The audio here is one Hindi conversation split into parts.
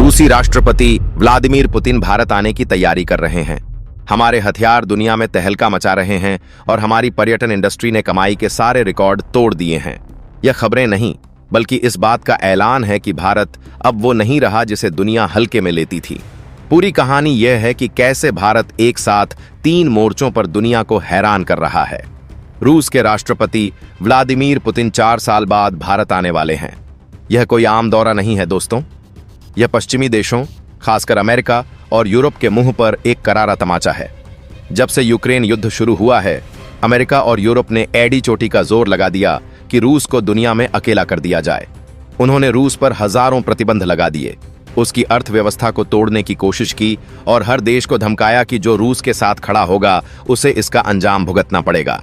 रूसी राष्ट्रपति व्लादिमीर पुतिन भारत आने की तैयारी कर रहे हैं। हमारे हथियार दुनिया में तहलका मचा रहे हैं और हमारी पर्यटन इंडस्ट्री ने कमाई के सारे रिकॉर्ड तोड़ दिए हैं। यह खबरें नहीं, बल्कि इस बात का ऐलान है कि भारत अब वो नहीं रहा जिसे दुनिया हल्के में लेती थी। पूरी कहानी यह है कि कैसे भारत एक साथ 3 मोर्चों पर दुनिया को हैरान कर रहा है। रूस के राष्ट्रपति व्लादिमीर पुतिन 4 साल बाद भारत आने वाले हैं। यह कोई आम दौरा नहीं है दोस्तों। यह पश्चिमी देशों, खासकर अमेरिका और यूरोप के मुंह पर एक करारा तमाचा है। जब से यूक्रेन युद्ध शुरू हुआ है, अमेरिका और यूरोप ने एड़ी चोटी का जोर लगा दिया कि रूस को दुनिया में अकेला कर दिया जाए। उन्होंने रूस पर हजारों प्रतिबंध लगा दिए, उसकी अर्थव्यवस्था को तोड़ने की कोशिश की और हर देश को धमकाया कि जो रूस के साथ खड़ा होगा उसे इसका अंजाम भुगतना पड़ेगा।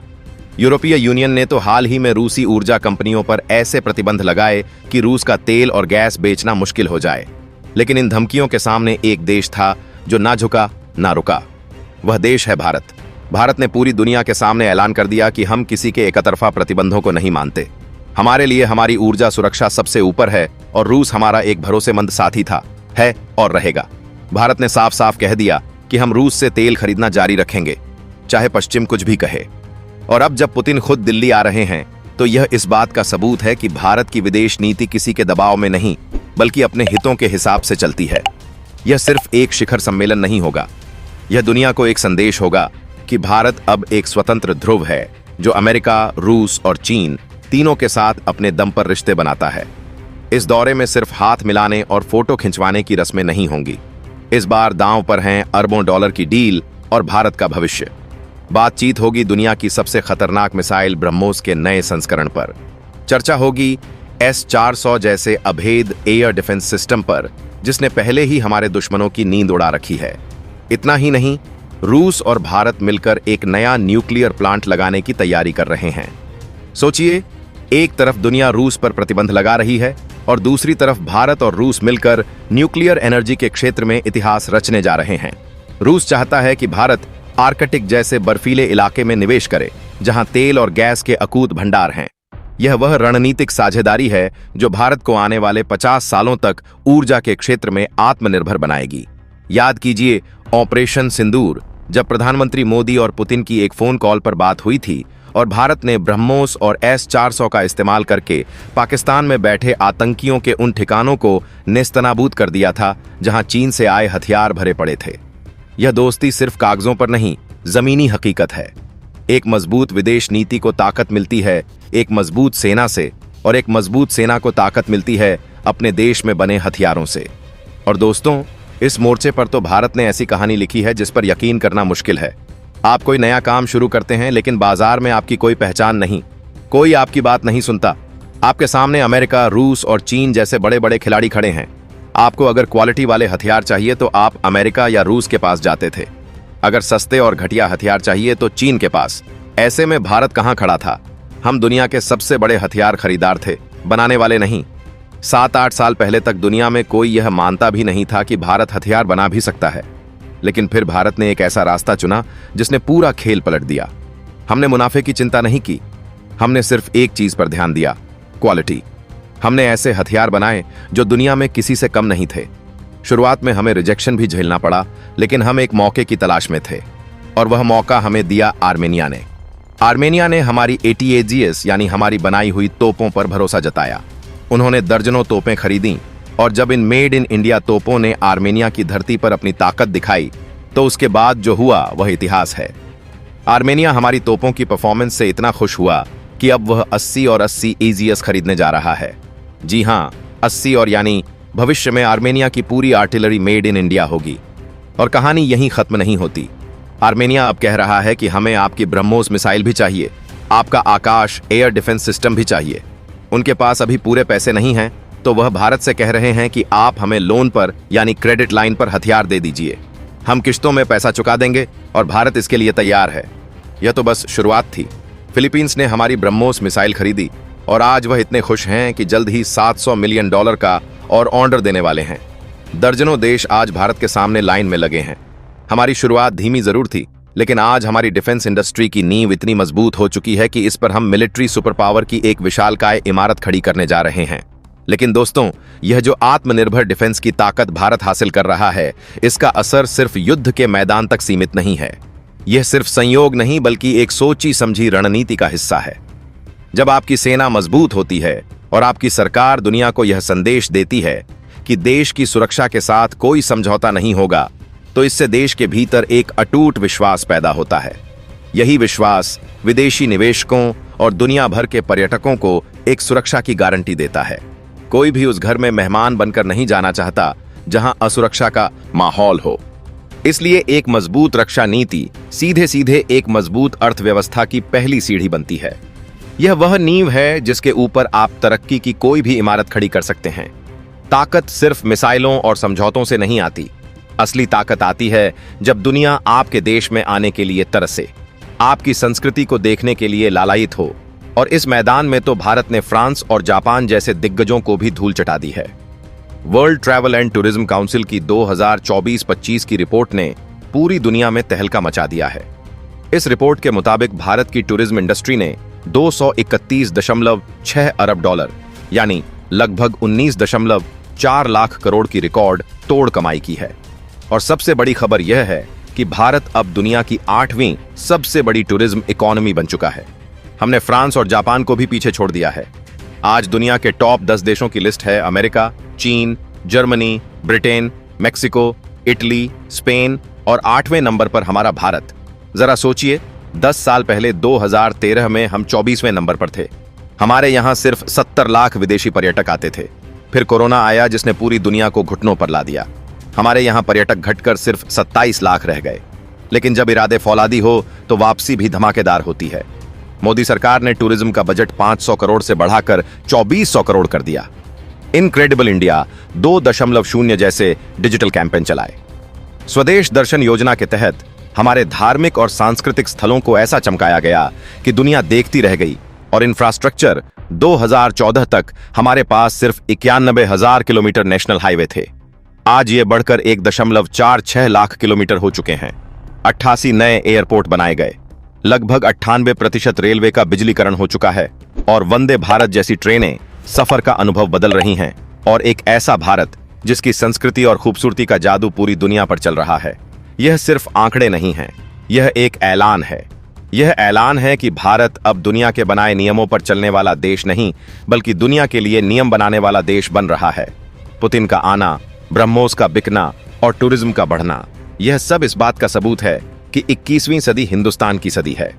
यूरोपीय यूनियन ने तो हाल ही में रूसी ऊर्जा कंपनियों पर ऐसे प्रतिबंध लगाए कि रूस का तेल और गैस बेचना मुश्किल हो जाए। लेकिन इन धमकियों के सामने एक देश था जो ना झुका ना रुका। वह देश है भारत। भारत ने पूरी दुनिया के सामने ऐलान कर दिया कि हम किसी के एकतरफा प्रतिबंधों को नहीं मानते। हमारे लिए हमारी ऊर्जा सुरक्षा सबसे ऊपर है और रूस हमारा एक भरोसेमंद साथी था, है और रहेगा। भारत ने साफ साफ कह दिया कि हम रूस से तेल खरीदना जारी रखेंगे, चाहे पश्चिम कुछ भी कहे। और अब जब पुतिन खुद दिल्ली आ रहे हैं तो यह इस बात का सबूत है कि भारत की विदेश नीति किसी के दबाव में नहीं, बल्कि अपने हितों के हिसाब से चलती है। यह सिर्फ एक शिखर सम्मेलन नहीं होगा, यह दुनिया को एक संदेश होगा कि भारत अब एक स्वतंत्र ध्रुव है जो अमेरिका, रूस और चीन तीनों के साथ अपने दम पर रिश्ते बनाता है। इस दौरे में सिर्फ हाथ मिलाने और फोटो खिंचवाने की रस्में नहीं होंगी। इस बार दांव पर हैं अरबों डॉलर की डील और भारत का भविष्य। बातचीत होगी दुनिया की सबसे खतरनाक मिसाइल ब्रह्मोस के नए संस्करण पर। चर्चा होगी S-400 जैसे अभेद एयर डिफेंस सिस्टम पर, जिसने पहले ही हमारे दुश्मनों की नींद उड़ा रखी है। इतना ही नहीं, रूस और भारत मिलकर एक नया न्यूक्लियर प्लांट लगाने की तैयारी कर रहे हैं। सोचिए, एक तरफ दुनिया रूस पर प्रतिबंध लगा रही है और दूसरी तरफ भारत और रूस मिलकर न्यूक्लियर एनर्जी के क्षेत्र में इतिहास रचने जा रहे हैं। रूस चाहता है कि भारत आर्कटिक जैसे बर्फीले इलाके में निवेश करे, जहां तेल और गैस के अकूत भंडार हैं। यह वह रणनीतिक साझेदारी है जो भारत को आने वाले 50 सालों तक ऊर्जा के क्षेत्र में आत्मनिर्भर बनाएगी। याद कीजिए ऑपरेशन सिंदूर, जब प्रधानमंत्री मोदी और पुतिन की एक फोन कॉल पर बात हुई थी और भारत ने ब्रह्मोस और S-400 का इस्तेमाल करके पाकिस्तान में बैठे आतंकियों के उन ठिकानों को नेस्तनाबूद कर दिया था जहां चीन से आए हथियार भरे पड़े थे। यह दोस्ती सिर्फ कागजों पर नहीं, जमीनी हकीकत है। एक मजबूत विदेश नीति को ताकत मिलती है एक मजबूत सेना से, और एक मजबूत सेना को ताकत मिलती है अपने देश में बने हथियारों से। और दोस्तों, इस मोर्चे पर तो भारत ने ऐसी कहानी लिखी है जिस पर यकीन करना मुश्किल है। आप कोई नया काम शुरू करते हैं, लेकिन बाजार में आपकी कोई पहचान नहीं, कोई आपकी बात नहीं सुनता। आपके सामने अमेरिका, रूस और चीन जैसे बड़े बड़े खिलाड़ी खड़े हैं। आपको अगर क्वालिटी वाले हथियार चाहिए तो आप अमेरिका या रूस के पास जाते थे। अगर सस्ते और घटिया हथियार चाहिए तो चीन के पास। ऐसे में भारत कहां खड़ा था? हम दुनिया के सबसे बड़े हथियार खरीदार थे, बनाने वाले नहीं। 7-8 साल पहले तक दुनिया में कोई यह मानता भी नहीं था कि भारत हथियार बना भी सकता है। लेकिन फिर भारत ने एक ऐसा रास्ता चुना जिसने पूरा खेल पलट दिया। हमने मुनाफे की चिंता नहीं की, हमने सिर्फ एक चीज पर ध्यान दिया, क्वालिटी। हमने ऐसे हथियार बनाए जो दुनिया में किसी से कम नहीं थे। शुरुआत में हमें रिजेक्शन भी झेलना पड़ा, लेकिन हम एक मौके की तलाश में थे और वह मौका हमें दिया आर्मेनिया ने। आर्मेनिया ने हमारी ATAGS यानी हमारी बनाई हुई तोपों पर भरोसा जताया। उन्होंने दर्जनों तोपें खरीदी और जब इन मेड इन इंडिया तोपों ने आर्मेनिया की धरती पर अपनी ताकत दिखाई तो उसके बाद जो हुआ वह इतिहास है। आर्मेनिया हमारी तोपों की परफॉर्मेंस से इतना खुश हुआ कि अब वह 80 और 80 AGS खरीदने जा रहा है। जी हाँ, 80 और यानी भविष्य में आर्मेनिया की पूरी आर्टिलरी मेड इन इंडिया होगी। और कहानी यहीं खत्म नहीं होती। आर्मेनिया अब कह रहा है कि हमें आपकी ब्रह्मोस मिसाइल भी चाहिए, आपका आकाश एयर डिफेंस सिस्टम भी चाहिए। उनके पास अभी पूरे पैसे नहीं हैं, तो वह भारत से कह रहे हैं कि आप हमें लोन पर यानी क्रेडिट लाइन पर हथियार दे दीजिए, हम किश्तों में पैसा चुका देंगे और भारत इसके लिए तैयार है। यह तो बस शुरुआत थी। फिलीपींस ने हमारी ब्रह्मोस मिसाइल खरीदी और आज वह इतने खुश हैं कि जल्द ही $700 मिलियन का और ऑर्डर देने वाले हैं। दर्जनों देश आज भारत के सामने लाइन में लगे हैं। हमारी शुरुआत धीमी जरूर थी, लेकिन आज हमारी डिफेंस इंडस्ट्री की नींव इतनी मजबूत हो चुकी है कि इस पर हम मिलिट्री सुपर पावर की एक विशालकाय इमारत खड़ी करने जा रहे हैं। लेकिन दोस्तों, यह जो आत्मनिर्भर डिफेंस की ताकत भारत हासिल कर रहा है, इसका असर सिर्फ युद्ध के मैदान तक सीमित नहीं है। यह सिर्फ संयोग नहीं बल्कि एक सोची समझी रणनीति का हिस्सा है। जब आपकी सेना मजबूत होती है और आपकी सरकार दुनिया को यह संदेश देती है कि देश की सुरक्षा के साथ कोई समझौता नहीं होगा, तो इससे देश के भीतर एक अटूट विश्वास पैदा होता है। यही विश्वास विदेशी निवेशकों और दुनिया भर के पर्यटकों को एक सुरक्षा की गारंटी देता है। कोई भी उस घर में मेहमान बनकर नहीं जाना चाहता जहां असुरक्षा का माहौल हो। इसलिए एक मजबूत रक्षा नीति सीधे सीधे एक मजबूत अर्थव्यवस्था की पहली सीढ़ी बनती है। यह वह नींव है जिसके ऊपर आप तरक्की की कोई भी इमारत खड़ी कर सकते हैं। ताकत सिर्फ मिसाइलों और समझौतों से नहीं आती। असली ताकत आती है जब दुनिया आपके देश में आने के लिए तरसे, आपकी संस्कृति को देखने के लिए लालायित हो। और इस मैदान में तो भारत ने फ्रांस और जापान जैसे दिग्गजों को भी धूल चटा दी है। World travel and tourism council की 2024-25 की रिपोर्ट ने पूरी दुनिया में तहलका मचा दिया है। इस रिपोर्ट के मुताबिक भारत की टूरिज्म इंडस्ट्री ने 231.6 अरब डॉलर यानी लगभग 19.4 लाख करोड़ की रिकॉर्ड तोड़ कमाई की है। और सबसे बड़ी खबर यह है कि भारत अब दुनिया की 8वीं सबसे बड़ी टूरिज्म इकोनॉमी बन चुका है। हमने फ्रांस और जापान को भी पीछे छोड़ दिया है। आज दुनिया के टॉप 10 देशों की लिस्ट है अमेरिका, चीन, Germany, Britain, Mexico, Italy, Spain और 8वें नंबर पर हमारा भारत। जरा सोचिए, 10 साल पहले 2013 में हम 24वें नंबर पर थे। हमारे यहाँ सिर्फ 70 लाख विदेशी पर्यटक आते थे। फिर कोरोना आया जिसने पूरी दुनिया को घुटनों पर ला दिया। हमारे यहाँ पर्यटक घटकर सिर्फ 27 लाख रह गए। लेकिन जब इरादे फौलादी हो तो वापसी भी धमाकेदार होती है। मोदी सरकार ने टूरिज्म का बजट 500 करोड़ से बढ़ाकर 2400 करोड़ कर दिया। इनक्रेडिबल इंडिया 2.0 जैसे डिजिटल कैंपेन चलाए। स्वदेश दर्शन योजना के तहत हमारे धार्मिक और सांस्कृतिक स्थलों को ऐसा चमकाया गया कि दुनिया देखती रह गई। और इंफ्रास्ट्रक्चर 2014 तक हमारे पास सिर्फ 91,000 किलोमीटर नेशनल हाईवे थे। आज ये बढ़कर 1.46 लाख किलोमीटर हो चुके हैं। 88 नए एयरपोर्ट बनाए गए। लगभग 98% रेलवे का बिजलीकरण हो चुका है। और वंदे भारत जैसी ट्रेनें सफर का अनुभव बदल रही हैं। और एक ऐसा भारत जिसकी संस्कृति और खूबसूरती का जादू पूरी दुनिया पर चल रहा है। यह सिर्फ आंकड़े नहीं हैं, यह एक ऐलान है। यह ऐलान है कि भारत अब दुनिया के बनाए नियमों पर चलने वाला देश नहीं, बल्कि दुनिया के लिए नियम बनाने वाला देश बन रहा है। पुतिन का आना, ब्रह्मोस का बिकना और टूरिज्म का बढ़ना, यह सब इस बात का सबूत है कि 21वीं सदी हिंदुस्तान की सदी है।